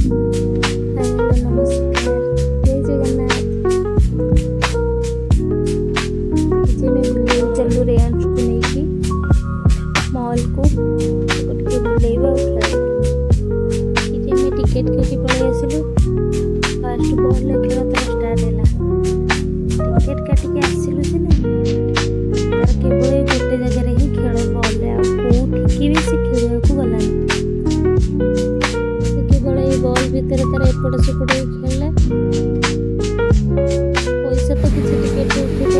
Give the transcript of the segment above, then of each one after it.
नमस्कार, जय जगन्नाथ। चलू रेयांश को नहीं मॉल को टे बुलेब टिकेट कटी पलि आसलु। फास्ट बॉल खेल तो स्टार्ट है टिकेट काटिक आसलु सीना तार केवल गोटे जगह ही खेल बॉल कौटी भी से खेल को गलानी केवल ये बॉल भितर तार एपट सेपट खेलला पैसा तो किसी टिकेट उठे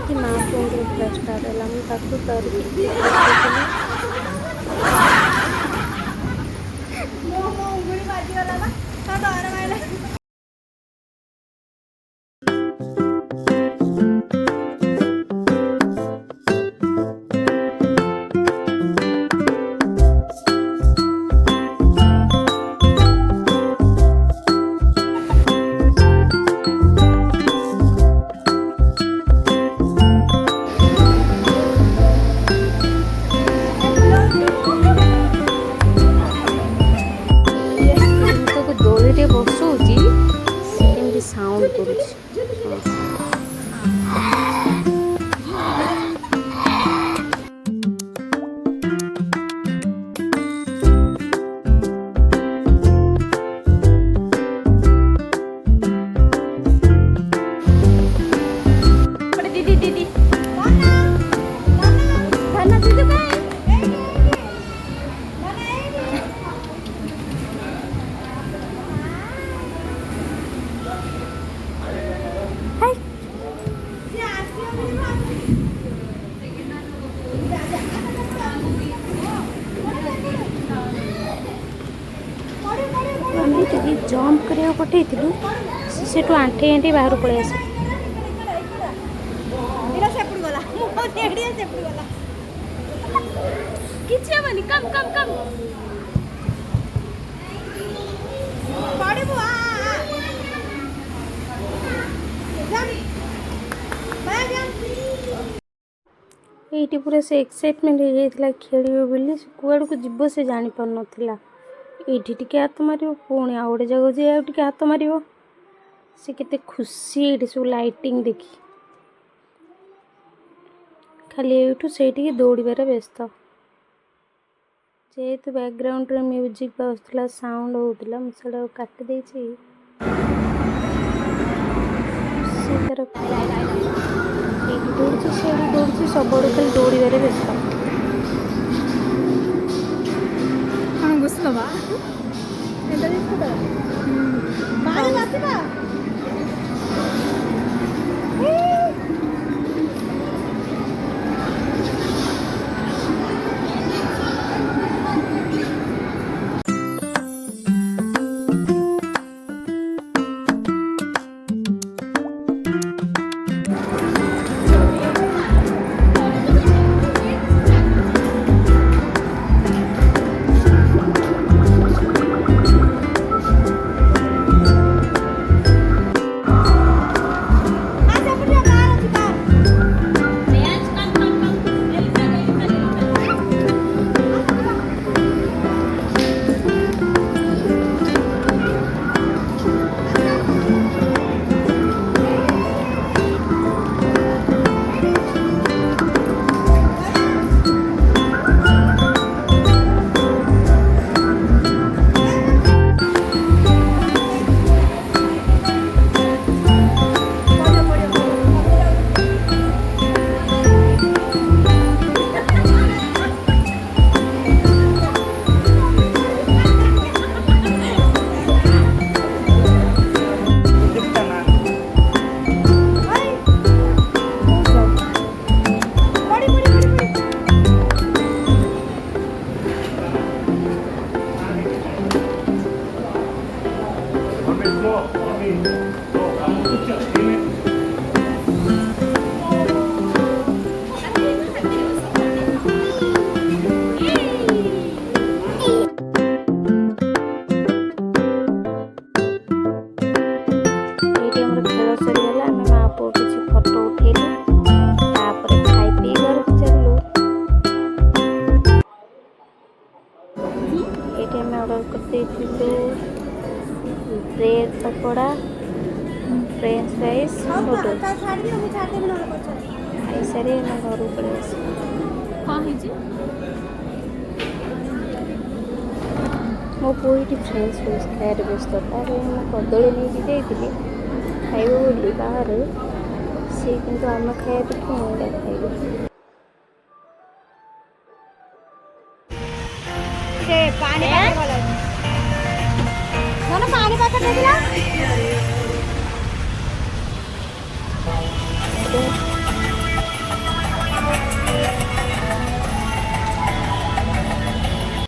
ये महाप्रभु पूरा स्टार्ट है मुझे तरीके बसौची साउंड कर दीदी दीदी जम्प करिया पठेलु से आंटे आंटे बाहर पड़े आस कम कम कम ये पूरा से एक्साइटमेंट हो जाता खेल बोली कुआड़ को जीव से जानी पार नाला ये हाथ मार पुणी आ गए जगह जी हाथ मार से केते खुशी ये सब लाइटिंग देखी खाली एठू से दौड़ार व्यस्त जेहेतु बैकग्राउंड रे म्यूजिक बाजुला साउंड होता मुझे काटिदे दौड़ी से दौड़ी सब खाली दौड़ार व्यस्त घुसलवा पकोड़ा फ्रेंच फ्राइज नूडल्स खाई सारी मैं घर पड़े आस मो पु ये फ्रेंच फ्राइज खाए व्यस्त तार मैं कदली नहीं जाइली खाइब बोली बाहर सी कि आम खाया देखी मुझे खाइबी पानी पानी पानी